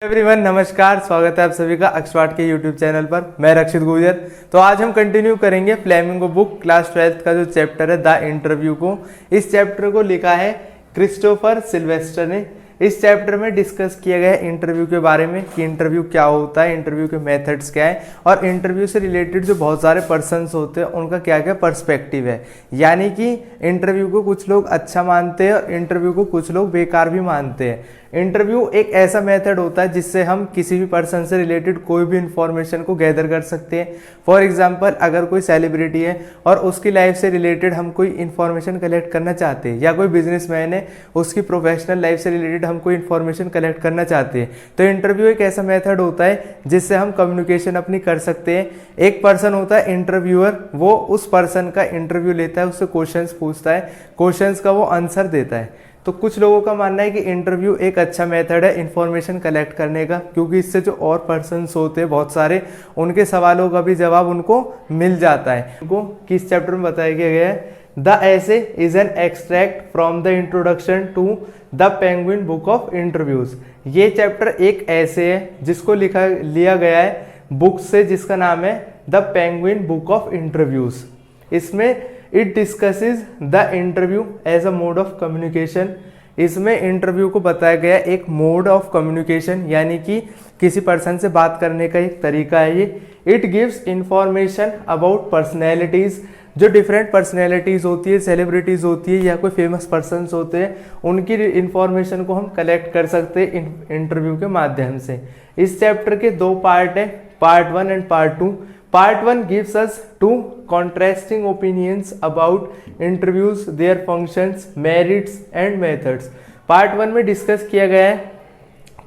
Everyone नमस्कार, स्वागत है आप सभी का अक्षवाट के यूट्यूब चैनल पर। मैं रक्षित गुर्जर। तो आज हम कंटिन्यू करेंगे फ्लेमिंगो बुक क्लास 12th का जो चैप्टर है द इंटरव्यू को। इस चैप्टर को लिखा है क्रिस्टोफर सिल्वेस्टर ने। इस चैप्टर में डिस्कस किया गया है इंटरव्यू के बारे में कि इंटरव्यू क्या होता है, इंटरव्यू के मेथड्स क्या है और इंटरव्यू से रिलेटेड जो बहुत सारे पर्सन्स होते हैं उनका क्या क्या पर्सपेक्टिव है। यानी कि इंटरव्यू को कुछ लोग अच्छा मानते हैं और इंटरव्यू को कुछ लोग बेकार भी मानते हैं। इंटरव्यू एक ऐसा मेथड होता है जिससे हम किसी भी पर्सन से रिलेटेड कोई भी इंफॉर्मेशन को गैदर कर सकते हैं। फॉर एग्जांपल, अगर कोई सेलिब्रिटी है और उसकी लाइफ से रिलेटेड हम कोई इंफॉर्मेशन कलेक्ट करना चाहते हैं, या कोई बिजनेसमैन है उसकी प्रोफेशनल लाइफ से रिलेटेड हम कोई इंफॉर्मेशन कलेक्ट करना चाहते हैं, तो इंटरव्यू एक ऐसा मेथड होता है जिससे हम कम्युनिकेशन अपनी कर सकते हैं। एक पर्सन होता है इंटरव्यूअर, वो उस पर्सन का इंटरव्यू लेता है, उससे क्वेश्चंस पूछता है, क्वेश्चंस का वो आंसर देता है। तो कुछ लोगों का मानना है कि इंटरव्यू एक अच्छा मेथड है इंफॉर्मेशन कलेक्ट करने का, क्योंकि इससे जो और पर्सन्स होते हैं बहुत सारे, उनके सवालों का भी जवाब उनको मिल जाता है। उनको किस चैप्टर में बताया गया है, the essay is an extract from the introduction to the Penguin book of interviews. ये चैप्टर एक ऐसे है जिसको लिया गया है बुक से जिसका नाम है the Penguin book of interviews. इसमें it discusses the interview as a mode of communication. इसमें इंटरव्यू को बताया गया एक मोड ऑफ कम्युनिकेशन, यानी कि किसी पर्सन से बात करने का एक तरीका है ये। It gives information about personalities, जो डिफरेंट पर्सनैलिटीज होती है, सेलिब्रिटीज होती है या कोई फेमस पर्सन्स होते हैं, उनकी इंफॉर्मेशन को हम कलेक्ट कर सकते हैं इंटरव्यू के माध्यम से। इस चैप्टर के दो पार्ट हैं, part 1 and part 2। Part 1 gives us two contrasting opinions about interviews, their functions, merits and methods. Part 1 में डिस्कस किया गया है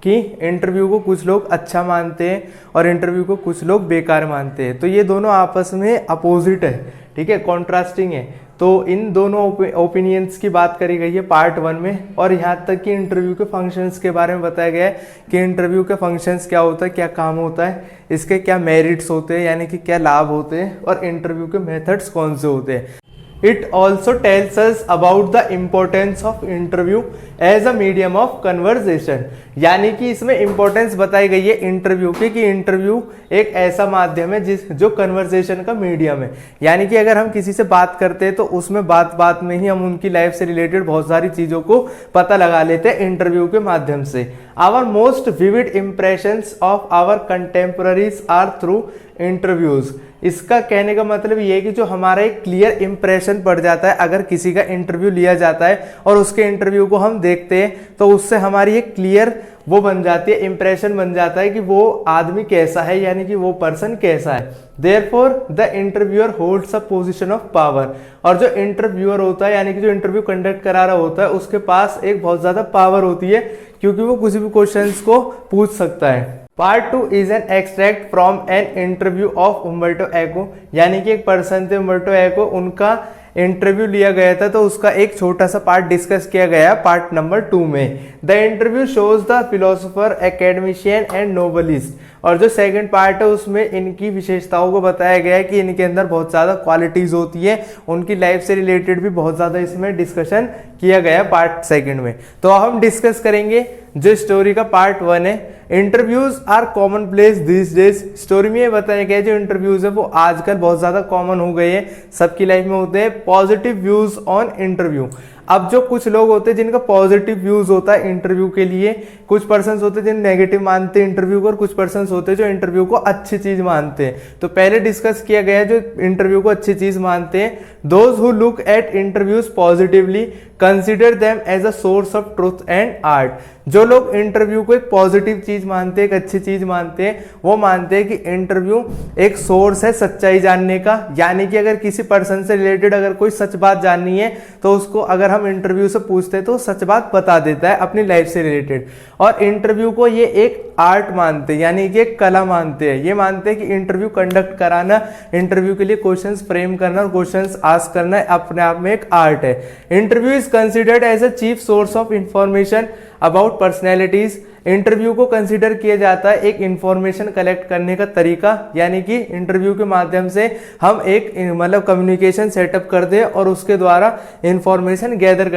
कि इंटरव्यू को कुछ लोग अच्छा मानते हैं और इंटरव्यू को कुछ लोग बेकार मानते हैं। तो ये दोनों आपस में अपोजिट है, ठीक है, कॉन्ट्रास्टिंग है। तो इन दोनों ओपिनियंस की बात करी गई है पार्ट 1 में, और यहाँ तक कि इंटरव्यू के फंक्शंस के बारे में बताया गया है कि इंटरव्यू के फंक्शंस क्या होता है, क्या काम होता है, इसके क्या मेरिट्स होते हैं यानी कि क्या लाभ होते हैं, और इंटरव्यू के मेथड्स कौन से होते हैं। It also tells us about the importance of interview as a medium of conversation। यानी कि इसमें इंपॉर्टेंस बताई गई है इंटरव्यू की, कि इंटरव्यू एक ऐसा माध्यम है जो कन्वर्सेशन का मीडियम है। यानी कि अगर हम किसी से बात करते हैं तो उसमें बात में ही हम उनकी लाइफ से रिलेटेड बहुत सारी चीज़ों को पता लगा लेते हैं इंटरव्यू के माध्यम से। Our most vivid impressions of our contemporaries are through interviews। इसका कहने का मतलब ये है कि जो हमारा एक क्लियर इंप्रेशन पड़ जाता है अगर किसी का इंटरव्यू लिया जाता है और उसके इंटरव्यू को हम देखते हैं, तो उससे हमारी एक क्लियर वो बन जाती है, इंप्रेशन बन जाता है कि वो आदमी कैसा है, यानी कि वो पर्सन कैसा है। Therefore the interviewer holds a position of power. और जो इंटरव्यूअर होता है यानी कि जो इंटरव्यू कंडक्ट करा रहा होता है उसके पास एक बहुत ज्यादा पावर होती है, क्योंकि वो किसी भी क्वेश्चंस को पूछ सकता है। Part 2 is an extract from an interview of Umberto Eco. यानी कि एक पर्सन थे उम्बर्टो एको, उनका इंटरव्यू लिया गया था, तो उसका एक छोटा सा पार्ट डिस्कस किया गया पार्ट नंबर 2 में। The interview shows the philosopher, academician and novelist. और जो सेकंड पार्ट है उसमें इनकी विशेषताओं को बताया गया है कि इनके अंदर बहुत ज़्यादा क्वालिटीज़ होती है, उनकी लाइफ से रिलेटेड भी बहुत ज़्यादा इसमें डिस्कशन किया गया पार्ट 2 में। तो हम डिस्कस करेंगे जो स्टोरी का पार्ट 1 है। Interviews are common place these days. Story में ये बताया गया जो इंटरव्यूज है वो आजकल बहुत ज़्यादा कॉमन हो गए हैं, सबकी लाइफ में होते हैं। Positive views on interview. अब जो कुछ लोग होते हैं जिनका पॉजिटिव व्यूज होता है इंटरव्यू के लिए, कुछ पर्सन्स होते हैं जिन नेगेटिव मानते हैं इंटरव्यू को, और कुछ पर्सन्स होते हैं जो इंटरव्यू को अच्छी चीज मानते हैं। तो पहले डिस्कस किया गया जो इंटरव्यू को अच्छी चीज मानते हैं, those who look at interviews positively consider them as a source of truth and art. जो लोग इंटरव्यू को एक पॉजिटिव चीज मानते हैं, एक अच्छी चीज मानते हैं, वो मानते हैं कि इंटरव्यू एक सोर्स है सच्चाई जानने का। यानी कि अगर किसी पर्सन से रिलेटेड अगर कोई सच बात जाननी है तो उसको अगर हम इंटरव्यू से पूछते हैं तो सच बात बता देता है अपनी लाइफ से रिलेटेड। और इंटरव्यू को ये एक आर्ट मानते हैं, यानी कि एक कला मानते हैं। ये मानते हैं कि इंटरव्यू कंडक्ट कराना, इंटरव्यू के लिए क्वेश्चंस फ्रेम करना और क्वेश्चंस आस्क करना अपने आप में एक आर्ट है। Interview is considered as a chief source of information about personalities interview को कंसीडर किया जाता है एक इंफॉर्मेशन कलेक्ट करने का तरीका, यानी कि इंटरव्यू के माध्यम से हम एक मतलब कम्युनिकेशन सेटअप कर दे और उसके द्वारा इंफॉर्मेशन गैदर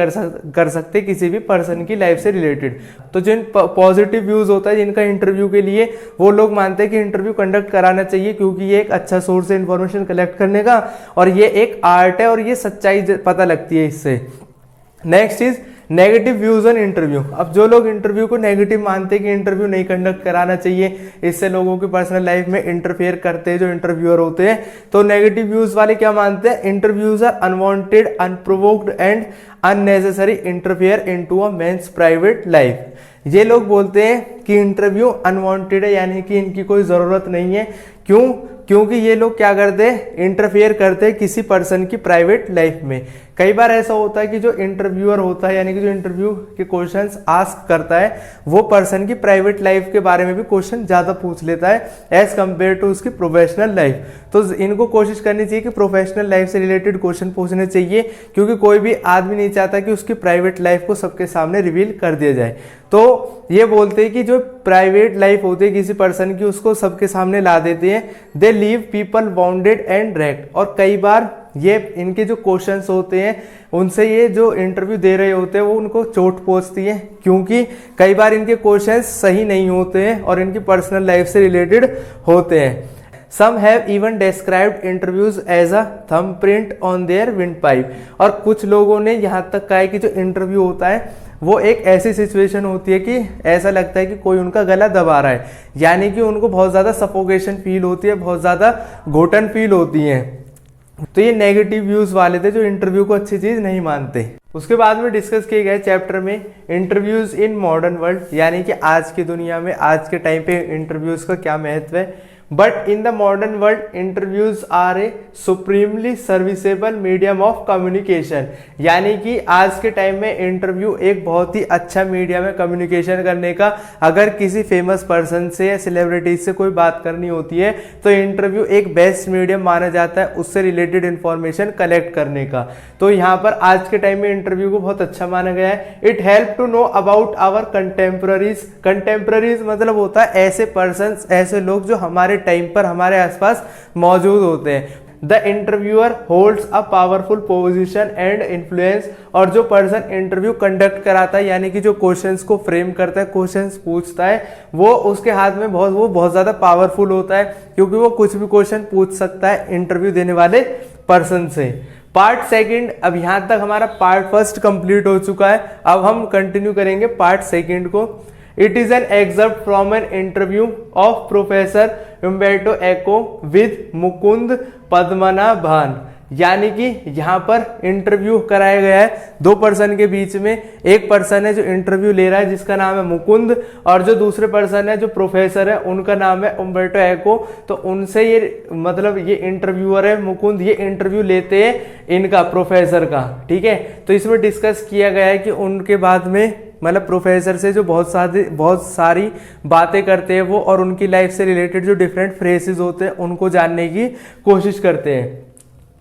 कर सकते किसी भी पर्सन की लाइफ से रिलेटेड। तो जिन पॉजिटिव व्यूज होता है जिनका इंटरव्यू के लिए, वो लोग मानते हैं कि इंटरव्यू कंडक्ट कराना चाहिए क्योंकि ये एक अच्छा सोर्स है इंफॉर्मेशन कलेक्ट करने का और ये एक आर्ट है और ये सच्चाई पता लगती है इससे। Next is negative views on interview. अब जो लोग इंटरव्यू को नेगेटिव मानते हैं कि इंटरव्यू नहीं कंडक्ट कराना चाहिए, इससे लोगों की पर्सनल लाइफ में इंटरफेयर करते हैं जो इंटरव्यूअर होते हैं, तो नेगेटिव व्यूज वाले क्या मानते हैं, interviews are unwanted, unprovoked and unnecessary interfere into a men's private life. ये लोग बोलते हैं कि इंटरव्यू अनवांटेड है, यानी कि इनकी कोई जरूरत नहीं है। क्यों? क्योंकि ये लोग क्या करते हैं, इंटरफेयर करते हैं किसी पर्सन की प्राइवेट लाइफ में। कई बार ऐसा होता है कि जो इंटरव्यूअर होता है, यानी कि जो इंटरव्यू के क्वेश्चंस आस्क करता है, वो पर्सन की प्राइवेट लाइफ के बारे में भी क्वेश्चन ज्यादा पूछ लेता है एज कंपेयर टू उसकी प्रोफेशनल लाइफ। तो इनको कोशिश करनी चाहिए कि प्रोफेशनल लाइफ से रिलेटेड क्वेश्चन पूछने चाहिए, क्योंकि कोई भी आदमी नहीं चाहता कि उसकी प्राइवेट लाइफ को सबके सामने रिवील कर दिया जाए। तो ये बोलते हैं कि जो प्राइवेट लाइफ होती है किसी पर्सन की, उसको सबके सामने ला देते हैं। They leave people bounded and wrecked. और कई बार ये इनके जो क्वेश्चंस होते हैं उनसे ये जो इंटरव्यू दे रहे होते हैं वो उनको चोट पहुंचती है, क्योंकि कई बार इनके क्वेश्चंस सही नहीं होते हैं और इनकी पर्सनल लाइफ से रिलेटेड होते हैं। Some have even described interviews as a thumbprint on their windpipe। और कुछ लोगों ने यहाँ तक कहा है कि जो इंटरव्यू होता है वो एक ऐसी सिचुएशन होती है कि ऐसा लगता है कि कोई उनका गला दबा रहा है, यानी कि उनको बहुत ज़्यादा सफोकेशन फील होती है, बहुत ज़्यादा घुटन फील होती है। तो ये नेगेटिव व्यूज वाले थे जो इंटरव्यू को अच्छी चीज़ नहीं मानते। उसके बाद में डिस्कस किए गए चैप्टर में इंटरव्यूज इन मॉडर्न वर्ल्ड, यानी कि आज की दुनिया में आज के टाइम पे इंटरव्यूज का क्या महत्व है। But in the modern world interviews are a supremely serviceable medium of communication, यानी कि आज के टाइम में इंटरव्यू एक बहुत ही अच्छा मीडियम है कम्युनिकेशन करने का। अगर किसी फेमस पर्सन से या सेलिब्रिटी से कोई बात करनी होती है तो इंटरव्यू एक बेस्ट मीडियम माना जाता है उससे रिलेटेड इंफॉर्मेशन कलेक्ट करने का। तो यहाँ पर आज के टाइम में इंटरव्यू को बहुत अच्छा माना गया है। It help to know about our contemporaries. Contemporaries मतलब होता है ऐसे पर्सन, ऐसे लोग जो हमारे टाइम पर हमारे आसपास मौजूद होते हैं। The interviewer holds a powerful position and influence. और जो पर्सन इंटरव्यू कंडक्ट कराता है, यानी कि जो क्वेश्चंस को फ्रेम करता है, क्वेश्चंस पूछता है, वो उसके हाथ में बहुत ज्यादा पावरफुल होता है, क्योंकि वो कुछ भी क्वेश्चन पूछ सकता है इंटरव्यू देने वाले पर्सन से। पार्ट सेकंड, अब यहां तक हमारा पार्ट फर्स्ट कंप्लीट हो चुका है। अब हम कंटिन्यू करेंगे पार्ट सेकंड को। It is an excerpt from an interview of Professor Umberto Eco with Mukund Padmanabhan. यानी कि यहाँ पर इंटरव्यू कराया गया है दो पर्सन के बीच में। एक पर्सन है जो इंटरव्यू ले रहा है जिसका नाम है मुकुंद, और जो दूसरे पर्सन है जो प्रोफेसर है उनका नाम है उम्बर्टो एको। तो उनसे ये मतलब ये इंटरव्यूअर है मुकुंद, ये इंटरव्यू लेते हैं इनका प्रोफेसर का। ठीक है, तो इसमें डिस्कस किया गया है कि उनके बाद में मतलब प्रोफेसर से जो बहुत सारी बातें करते हैं वो, और उनकी लाइफ से रिलेटेड जो डिफरेंट फ्रेजेस होते हैं उनको जानने की कोशिश करते हैं।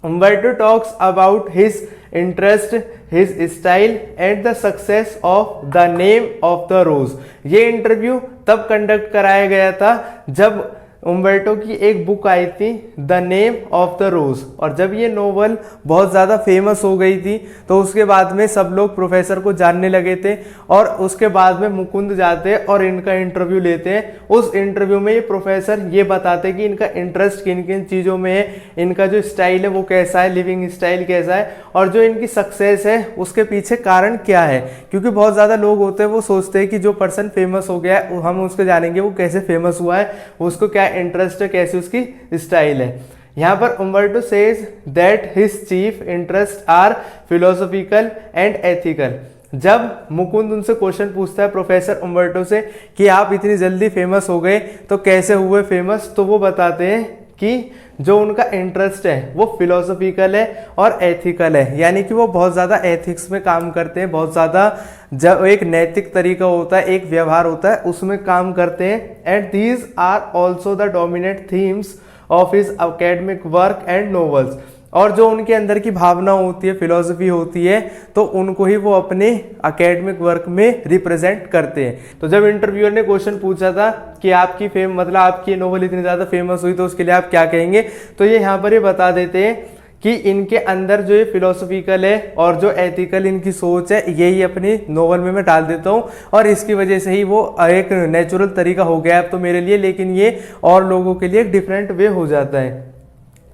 Umberto talks about his interest, his style and the success of The Name of the Rose। ये इंटरव्यू तब कंडक्ट कराया गया था जब उम्बर्टो की एक बुक आई थी द नेम ऑफ द रोज, और जब ये नोवेल बहुत ज़्यादा फेमस हो गई थी तो उसके बाद में सब लोग प्रोफेसर को जानने लगे थे, और उसके बाद में मुकुंद जाते हैं और इनका इंटरव्यू लेते हैं। उस इंटरव्यू में ये प्रोफेसर ये बताते हैं कि इनका इंटरेस्ट किन किन चीज़ों में है, इनका जो स्टाइल है वो कैसा है, लिविंग स्टाइल कैसा है, और जो इनकी सक्सेस है उसके पीछे कारण क्या है। क्योंकि बहुत ज़्यादा लोग होते हैं वो सोचते हैं कि जो पर्सन फेमस हो गया है हम उसको जानेंगे वो कैसे फेमस हुआ है, उसको क्या इंटरेस्ट है, कैसी उसकी स्टाइल है। यहाँ पर Umberto says that his chief interest are philosophical and ethical. जब मुकुंद उनसे क्वेश्चन पूछता है प्रोफेसर उम्बर्टो से कि आप इतनी जल्दी फेमस हो गए तो कैसे हुए फेमस, तो वो बताते हैं कि जो उनका इंटरेस्ट है वो फिलोसॉफिकल है और एथिकल है, यानी कि वो बहुत ज़्यादा एथिक्स में काम करते हैं, बहुत ज़्यादा जब एक नैतिक तरीका होता है, एक व्यवहार होता है, उसमें काम करते हैं। And these are also the dominant themes of his academic work and novels. और जो उनके अंदर की भावना होती है, फिलॉसफी होती है, तो उनको ही वो अपने एकेडमिक वर्क में रिप्रेजेंट करते हैं। तो जब इंटरव्यूअर ने क्वेश्चन पूछा था कि आपकी फेम मतलब आपकी नोवेल इतनी ज़्यादा फेमस हुई तो उसके लिए आप क्या कहेंगे, तो ये यहाँ पर ये बता देते हैं कि इनके अंदर जो ये फिलोसफिकल है और जो एथिकल इनकी सोच है यही अपनी नोवेल में मैं डाल देता हूँ, और इसकी वजह से ही वो एक नेचुरल तरीका हो गया अब तो मेरे लिए, लेकिन ये और लोगों के लिए एक डिफरेंट वे हो जाता है।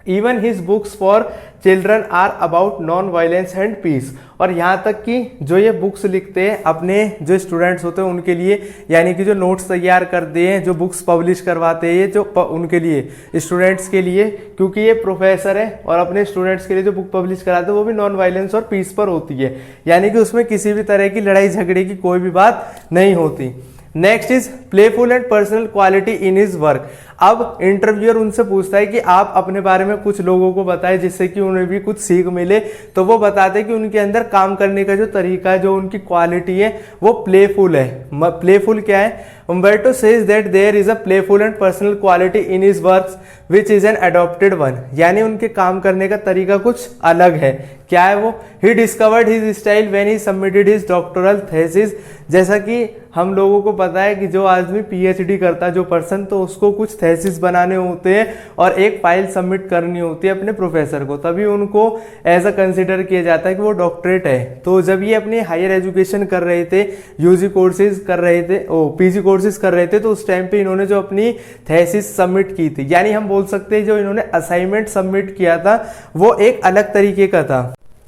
Even his books for children are about non violence and peace. और यहाँ तक कि जो ये बुक्स लिखते हैं अपने जो स्टूडेंट्स होते हैं उनके लिए, यानी कि जो नोट्स तैयार करते हैं, जो बुक्स पब्लिश करवाते हैं, ये जो उनके लिए स्टूडेंट्स के लिए, क्योंकि ये प्रोफेसर है और अपने स्टूडेंट्स के लिए जो बुक पब्लिश कराते हैं वो भी नॉन वायलेंस और पीस पर होती है, यानी कि उसमें किसी भी तरह की लड़ाई झगड़े की कोई भी बात नहीं होती। Next is playful and personal quality in his work. अब इंटरव्यूअर उनसे पूछता है कि आप अपने बारे में कुछ लोगों को बताएं जिससे कि उन्हें भी कुछ सीख मिले, तो वो बताते हैं कि उनके अंदर काम करने का जो तरीका है, जो उनकी क्वालिटी है वो प्लेफुल है। प्लेफुल क्या है? Umberto says that there is a playful and personal quality in his works which is an adopted one। यानी उनके काम करने का तरीका कुछ अलग है। क्या है वो? He discovered his style when he submitted his doctoral thesis। जैसा कि हम लोगों को पता है कि जो आदमी PhD करता है, जो पर्सन, तो उसको कुछ थेसिस बनाने होते हैं और एक फाइल सबमिट करनी होती है अपने प्रोफेसर को, तभी उनको एज अ कंसिडर किया जाता है कि वो डॉक्टरेट है। तो जब ये अपनी हायर एजुकेशन कर रहे थे, यूजी कोर्सेज कर रहे थे, पीजी कोर्सेज कर रहे थे, तो उस टाइम पे इन्होंने जो अपनी थेसिस सबमिट की थी, यानी हम बोल सकते हैं जो इन्होंने असाइनमेंट सबमिट किया था वो एक अलग तरीके का था।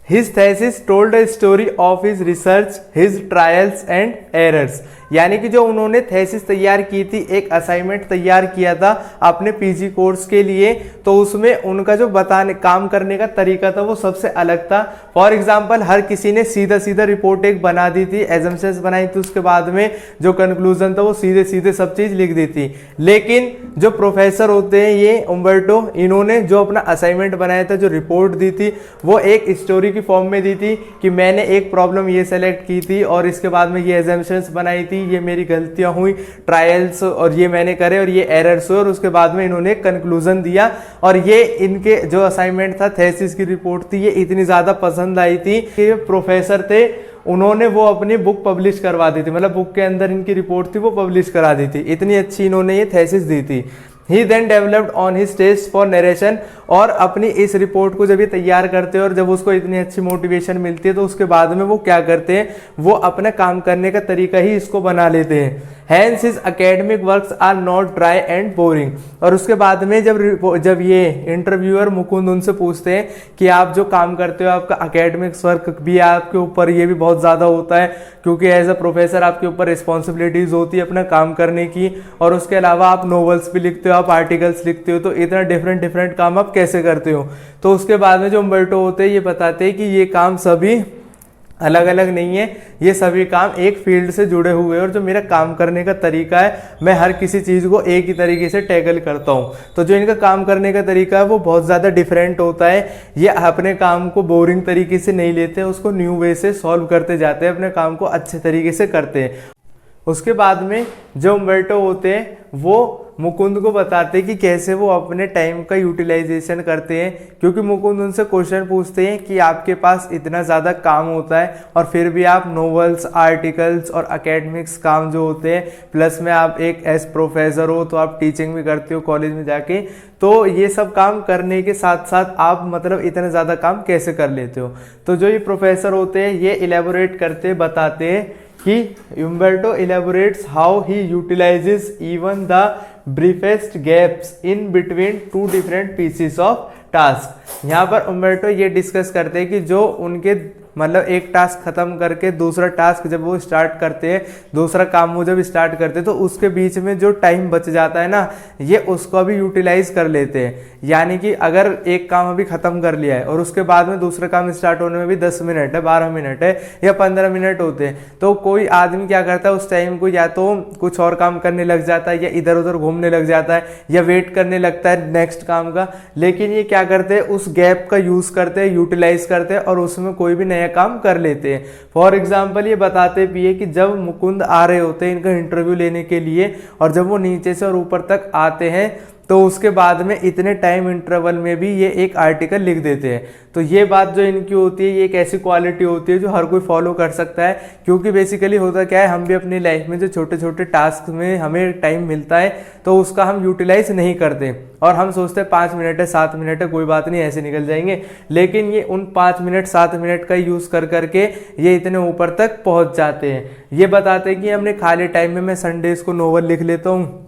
His thesis told a story of his research, his trials and errors। यानी कि जो उन्होंने थेसिस तैयार की थी, एक असाइनमेंट तैयार किया था अपने पीजी कोर्स के लिए, तो उसमें उनका जो बताने काम करने का तरीका था वो सबसे अलग था। फॉर एग्जांपल हर किसी ने सीधा सीधा रिपोर्ट एक बना दी थी, एजम्पशंस बनाई थी, उसके बाद में जो कंक्लूजन था वो सीधे सीधे सब चीज लिख दी थी। लेकिन जो प्रोफेसर होते हैं ये उम्बर्टो, इन्होंने जो अपना असाइनमेंट बनाया था, जो रिपोर्ट दी थी, वो एक स्टोरी की फॉर्म में दी थी कि मैंने एक प्रॉब्लम ये सेलेक्ट की थी और इसके बाद में ये एजम्पशंस बनाई थी, ये मेरी गलतियां हुई, ट्रायल्स और ये मैंने करे और ये एरर्स हुए, और उसके बाद में इन्होंने कंक्लूजन दिया। और ये इनके जो असाइनमेंट था, थेसिस की रिपोर्ट थी, ये इतनी ज्यादा पसंद आई थी कि प्रोफेसर थे उन्होंने वो अपनी बुक पब्लिश करवा दी थी, मतलब बुक के अंदर इनकी रिपोर्ट थी वो पब्लिश करा दी थी, इतनी अच्छी इन्होंने ये थेसिस दी थी। He then developed on his taste for narration। और अपनी इस रिपोर्ट को जब ये तैयार करते हैं और जब उसको इतनी अच्छी मोटिवेशन मिलती है, तो उसके बाद में वो क्या करते हैं, वो अपना काम करने का तरीका ही इसको बना लेते हैं। Hence his academic works are not dry and boring। और उसके बाद में जब ये इंटरव्यूअर मुकुंद उनसे पूछते हैं कि आप जो काम करते हो, आपका एकेडमिक्स वर्क भी आपके ऊपर ये भी बहुत ज़्यादा होता है, क्योंकि एज अ प्रोफेसर आपके ऊपर रिस्पॉन्सिबिलिटीज़ होती है अपना काम करने की, और उसके अलावा आप नॉवेल्स भी लिखते हो, आप आर्टिकल्स लिखते हो, तो इतना डिफरेंट काम आप कैसे करते हो। तो उसके बाद में जो उम्बर्टो होते हैं ये बताते हैं कि ये काम सभी अलग अलग नहीं है, ये सभी काम एक फील्ड से जुड़े हुए हैं, और जो मेरा काम करने का तरीका है, मैं हर किसी चीज़ को एक ही तरीके से टैकल करता हूँ। तो जो इनका काम करने का तरीका है वो बहुत ज़्यादा डिफरेंट होता है। ये अपने काम को बोरिंग तरीके से नहीं लेते, उसको न्यू वे से सॉल्व करते जाते हैं, अपने काम को अच्छे तरीके से करते हैं। उसके बाद में जो उम्बर्टो होते हैं वो मुकुंद को बताते हैं कि कैसे वो अपने टाइम का यूटिलाइजेशन करते हैं, क्योंकि मुकुंद उनसे क्वेश्चन पूछते हैं कि आपके पास इतना ज़्यादा काम होता है और फिर भी आप नोवेल्स, आर्टिकल्स और एकेडमिक्स काम जो होते हैं, प्लस में आप एक एज प्रोफेसर हो तो आप टीचिंग भी करते हो कॉलेज में जाके, तो ये सब काम करने के साथ साथ आप मतलब इतना ज़्यादा काम कैसे कर लेते हो। तो जो ये प्रोफेसर होते हैं ये इलेबोरेट करते बताते हैं कि उम्बर्टो elaborates how he utilizes even the briefest gaps in between two different pieces of task। यहाँ पर उम्बर्टो ये डिस्कस करते हैं कि जो उनके मतलब एक टास्क खत्म करके दूसरा टास्क जब वो स्टार्ट करते हैं, दूसरा काम वो जब स्टार्ट करते हैं, तो उसके बीच में जो टाइम बच जाता है ना, ये उसको अभी यूटिलाइज कर लेते हैं। यानी कि अगर एक काम अभी खत्म कर लिया है और उसके बाद में दूसरा काम स्टार्ट होने में भी 10 मिनट है, 12 मिनट है या 15 मिनट होते हैं, तो कोई आदमी क्या करता है उस टाइम को या तो कुछ और काम करने लग जाता है या इधर उधर घूमने लग जाता है या वेट करने लगता है नेक्स्ट काम का। लेकिन ये क्या करते हैं, उस गैप का यूज करते हैं, यूटिलाइज करते हैं और उसमें कोई भी नया काम कर लेते हैं। फॉर एग्जाम्पल ये बताते भी है कि जब मुकुंद आ रहे होते हैं इनका इंटरव्यू लेने के लिए, और जब वो नीचे से और ऊपर तक आते हैं, तो उसके बाद में इतने टाइम इंटरवल में भी ये एक आर्टिकल लिख देते हैं। तो ये बात जो इनकी होती है, ये एक ऐसी क्वालिटी होती है जो हर कोई फॉलो कर सकता है, क्योंकि बेसिकली होता क्या है, हम भी अपनी लाइफ में जो छोटे छोटे टास्क में हमें टाइम मिलता है तो उसका हम यूटिलाइज नहीं करते, और हम सोचते हैं 5 मिनट है 7 मिनट है कोई बात नहीं ऐसे निकल जाएंगे, लेकिन ये उन 5 मिनट 7 मिनट का यूज कर करके ये इतने ऊपर तक पहुंच जाते हैं। ये बताते हैं कि हमने खाली टाइम में मैं संडेज को नोवेल लिख लेता हूँ।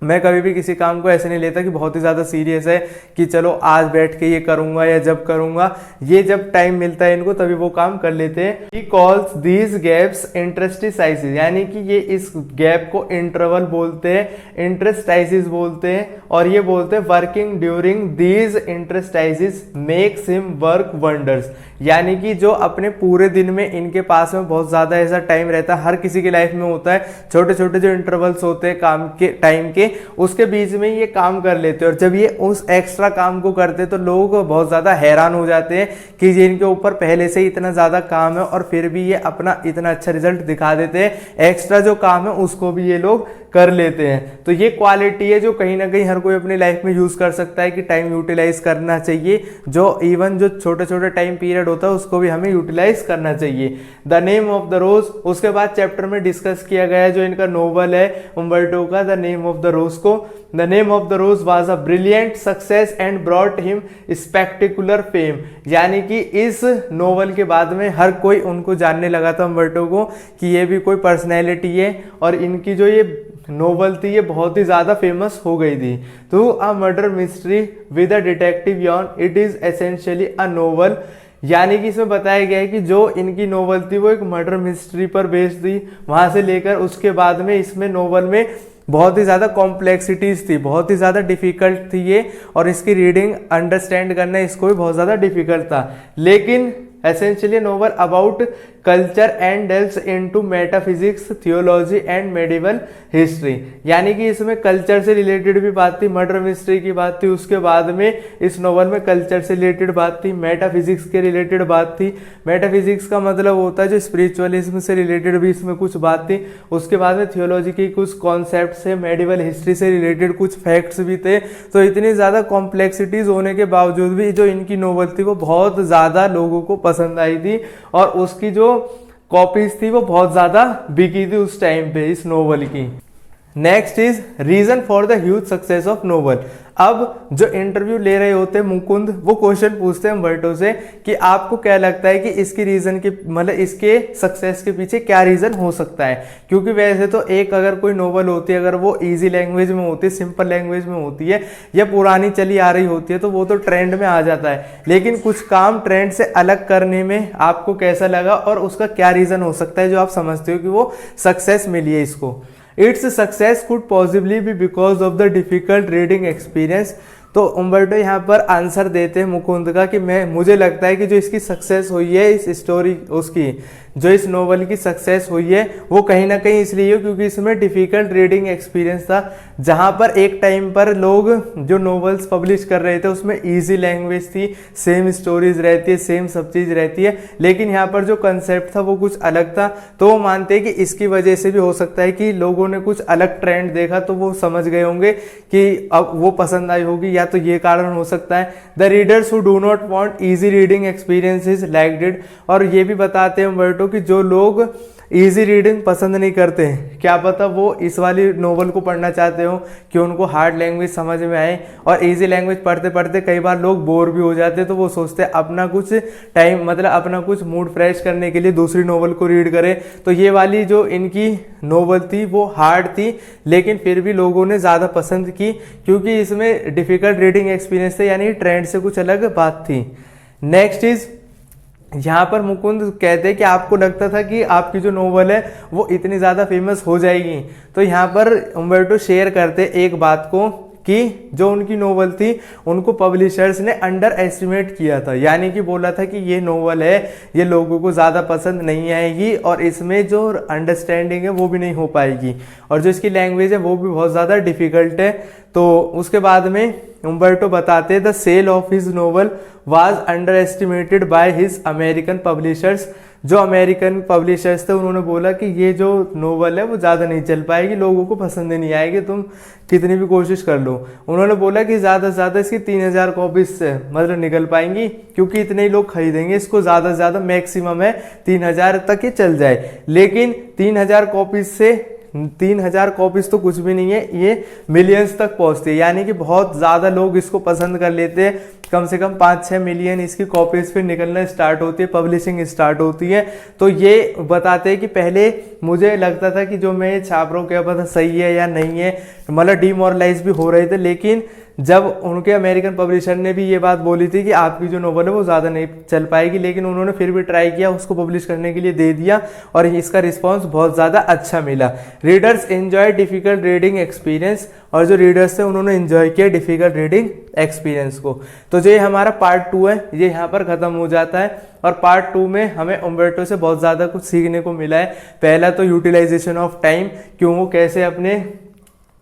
मैं कभी भी किसी काम को ऐसे नहीं लेता कि बहुत ही ज़्यादा सीरियस है कि चलो आज बैठ के ये करूँगा या जब करूँगा, ये जब टाइम मिलता है इनको तभी वो काम कर लेते हैं। He calls these gaps interstices, यानी कि ये इस गैप को इंटरवल बोलते हैं, इंटरस्टाइसिस बोलते हैं, और ये बोलते हैं working during these इंटरस्टाइसिस makes him work wonders, यानी कि जो अपने पूरे दिन में इनके पास में बहुत ज़्यादा ऐसा टाइम रहता है, हर किसी की लाइफ में होता है, छोटे छोटे जो इंटरवल्स होते हैं काम के टाइम के, उसके बीच में ये काम कर लेते हैं। और जब ये उस एक्स्ट्रा काम को करते तो लोग बहुत ज़्यादा हैरान हो जाते हैं कि ये इनके ऊपर पहले से ही इतना ज़्यादा काम है और फिर भी ये अपना इतना अच्छा रिजल्ट दिखा देते हैं, एक्स्ट्रा जो काम है उसको भी ये लोग कर लेते हैं। तो ये क्वालिटी है जो कहीं ना कहीं हर कोई अपनी लाइफ में यूज कर सकता है कि टाइम यूटिलाइज करना चाहिए, जो इवन जो छोटे छोटे टाइम पीरियड होता है उसको भी हमें यूटिलाइज करना चाहिए। द नेम ऑफ द रोज, उसके बाद चैप्टर में डिस्कस किया गया है जो इनका नोवेल है उम्बर्टो का, the name of the rose को। The name of the rose was a brilliant success and brought him spectacular fame, यानी कि इस नोवेल के बाद में हर कोई उनको जानने लगा था उम्बर्टो को कि ये भी कोई पर्सनैलिटी है, और इनकी जो ये नोवेल थी ये बहुत ही ज़्यादा फेमस हो गई थी। तो a murder mystery with a detective Yon, it is essentially a novel, यानी कि इसमें बताया गया है कि जो इनकी नोवेल थी वो एक मर्डर मिस्ट्री पर बेस्ड थी, वहाँ से लेकर उसके बाद में इसमें नोवेल में बहुत ही ज़्यादा कॉम्प्लेक्सिटीज़ थी, बहुत ही ज़्यादा डिफ़िकल्ट थी ये, और इसकी रीडिंग अंडरस्टैंड करना इसको भी बहुत ज़्यादा डिफ़िकल्ट था। लेकिन essentially novel about culture and delves into metaphysics, theology and medieval history, यानी कि इसमें कल्चर से रिलेटेड भी बात थी, मर्डर मिस्ट्री की बात थी, उसके बाद में इस नोवेल में कल्चर से रिलेटेड बात थी, मेटाफिजिक्स के रिलेटेड बात थी। मेटाफिजिक्स का मतलब होता है जो स्पिरिचुअलिज्म से रिलेटेड भी इसमें कुछ बात थी, उसके बाद में थियोलॉजी की कुछ कॉन्सेप्ट से, मेडिवल हिस्ट्री से रिलेटेड कुछ फैक्ट्स भी थे। तो इतनी ज़्यादा कॉम्प्लेक्सिटीज होने के बावजूद भी जो इनकी नोवेल थी वो बहुत ज़्यादा लोगों को पसंद आई थी, और उसकी जो कॉपीज थी वो बहुत ज़्यादा बिकी थी उस टाइम पे इस नोवेल की। Next is reason for the huge success of novel. अब जो इंटरव्यू ले रहे होते हैं मुकुंद, वो क्वेश्चन पूछते हैं उम्बर्टो से कि आपको क्या लगता है कि इसकी रीजन के मतलब इसके सक्सेस के पीछे क्या रीजन हो सकता है, क्योंकि वैसे तो एक अगर कोई नोवेल होती है, अगर वो इजी लैंग्वेज में होती है, सिंपल लैंग्वेज में होती है, या पुरानी चली आ रही होती है, तो वो तो ट्रेंड में आ जाता है, लेकिन कुछ काम ट्रेंड से अलग करने में आपको कैसा लगा और उसका क्या रीजन हो सकता है जो आप समझते हो कि वो सक्सेस मिली है इसको। Its success could possibly be because of the difficult reading experience. तो उम्बर्टो यहाँ पर आंसर देते हैं मुकुंद का कि मुझे लगता है कि जो इसकी सक्सेस हुई है इस स्टोरी, उसकी जो इस नोवेल की सक्सेस हुई है वो कहीं ना कहीं इसलिए क्योंकि इसमें डिफिकल्ट रीडिंग एक्सपीरियंस था, जहाँ पर एक टाइम पर लोग जो नोवेल्स पब्लिश कर रहे थे उसमें इजी लैंग्वेज थी, सेम स्टोरीज रहती है, सेम सब चीज़ रहती है, लेकिन यहाँ पर जो कंसेप्ट था वो कुछ अलग था। तो वो मानते हैं कि इसकी वजह से भी हो सकता है कि लोगों ने कुछ अलग ट्रेंड देखा तो वो समझ गए होंगे कि अब वो पसंद आई होगी, या तो ये कारण हो सकता है। The readers who do not want easy reading experiences liked it, और ये भी बताते हैं उम्बर्टो कि जो लोग इजी रीडिंग पसंद नहीं करते, क्या पता वो इस वाली नोवेल को पढ़ना चाहते हो कि उनको हार्ड लैंग्वेज समझ में आए, और इजी लैंग्वेज पढ़ते पढ़ते कई बार लोग बोर भी हो जाते हैं, तो वो सोचते हैं अपना कुछ टाइम मतलब अपना कुछ मूड फ्रेश करने के लिए दूसरी नोवेल को रीड करें। तो ये वाली जो इनकी नोवेल थी वो हार्ड थी, लेकिन फिर भी लोगों ने ज़्यादा पसंद की क्योंकि इसमें डिफिकल्ट रीडिंग एक्सपीरियंस थे, यानी ट्रेंड से कुछ अलग बात थी। नेक्स्ट इज, यहाँ पर मुकुंद कहते हैं कि आपको लगता था कि आपकी जो नोवेल है वो इतनी ज़्यादा फेमस हो जाएगी। तो यहाँ पर उम्बर्टो शेयर करते एक बात को कि जो उनकी नोवेल थी उनको पब्लिशर्स ने अंडर एस्टिमेट किया था, यानी कि बोला था कि ये नोवेल है ये लोगों को ज़्यादा पसंद नहीं आएगी और इसमें जो अंडरस्टैंडिंग है वो भी नहीं हो पाएगी, और जो इसकी लैंग्वेज है वो भी बहुत ज़्यादा डिफ़िकल्ट है। तो उसके बाद में उम्बर्टो बताते the sale of his novel was underestimated by his American publishers. जो अमेरिकन पब्लिशर्स थे उन्होंने बोला कि ये जो नोवेल है वो ज़्यादा नहीं चल पाएगी, लोगों को पसंद नहीं आएगी, तुम कितनी भी कोशिश कर लो। उन्होंने बोला कि ज़्यादा से ज़्यादा इसकी 3000 कॉपीज से मतलब निकल पाएंगी, क्योंकि इतने ही लोग खरीदेंगे इसको, ज़्यादा से ज़्यादा मैक्सिमम है 3000 तक ये चल जाए। लेकिन 3000 कॉपीज से 3000 कॉपीज तो कुछ भी नहीं है, ये मिलियंस तक पहुंचती है, यानी कि बहुत ज़्यादा लोग इसको पसंद कर लेते हैं। कम से कम 5-6 मिलियन इसकी कॉपीज फिर निकलना स्टार्ट होती है, पब्लिशिंग स्टार्ट होती है। तो ये बताते हैं कि पहले मुझे लगता था कि जो मैं छाप रहा हूँ क्या पता सही है या नहीं है, मतलब डिमोरलाइज भी हो रहे थे। लेकिन जब उनके अमेरिकन पब्लिशर ने भी ये बात बोली थी कि आपकी जो नोवेल है वो ज़्यादा नहीं चल पाएगी, लेकिन उन्होंने फिर भी ट्राई किया, उसको पब्लिश करने के लिए दे दिया और इसका रिस्पांस बहुत ज़्यादा अच्छा मिला। Readers enjoy difficult reading experience, और जो रीडर्स थे उन्होंने एंजॉय किया डिफिकल्ट रीडिंग एक्सपीरियंस को। तो जो हमारा पार्ट 2 है ये यहाँ पर ख़त्म हो जाता है, और पार्ट 2 में हमें उम्बर्टो से बहुत ज़्यादा कुछ सीखने को मिला है। पहला तो यूटिलाइजेशन ऑफ टाइम, क्यों वो कैसे अपने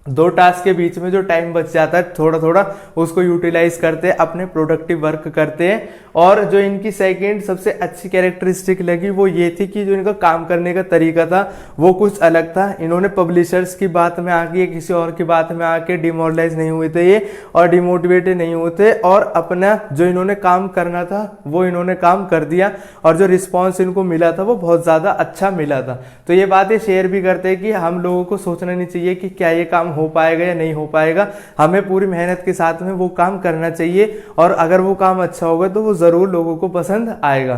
2 टास्क के बीच में जो टाइम बच जाता है थोड़ा थोड़ा उसको यूटिलाइज करते हैं, अपने प्रोडक्टिव वर्क करते हैं। और जो इनकी सेकंड सबसे अच्छी कैरेक्टरिस्टिक लगी वो ये थी कि जो इनका काम करने का तरीका था वो कुछ अलग था। इन्होंने पब्लिशर्स की बात में आके किसी और की बात में आके डिमोरलाइज नहीं हुए थे ये, और डिमोटिवेटेड नहीं हुए थे, और अपना जो इन्होंने काम करना था वो इन्होंने काम कर दिया, और जो रिस्पॉन्स इनको मिला था वो बहुत ज़्यादा अच्छा मिला था। तो ये बातें शेयर भी करते हैं कि हम लोगों को सोचना नहीं चाहिए कि क्या ये काम हो पाएगा या नहीं हो पाएगा, हमें पूरी मेहनत के साथ में वो काम करना चाहिए, और अगर वो काम अच्छा होगा तो वो ज़रूर लोगों को पसंद आएगा।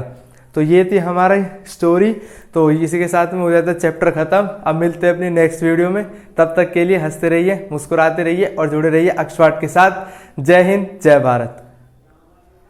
तो ये थी हमारा स्टोरी। तो इसी के साथ में हो जाता है चैप्टर खत्म। अब मिलते हैं अपनी नेक्स्ट वीडियो में, तब तक के लिए हंसते रहिए, मुस्कुराते रहिए और जुड़े रहिए अक्षवाट के साथ। जय हिंद, जय भारत।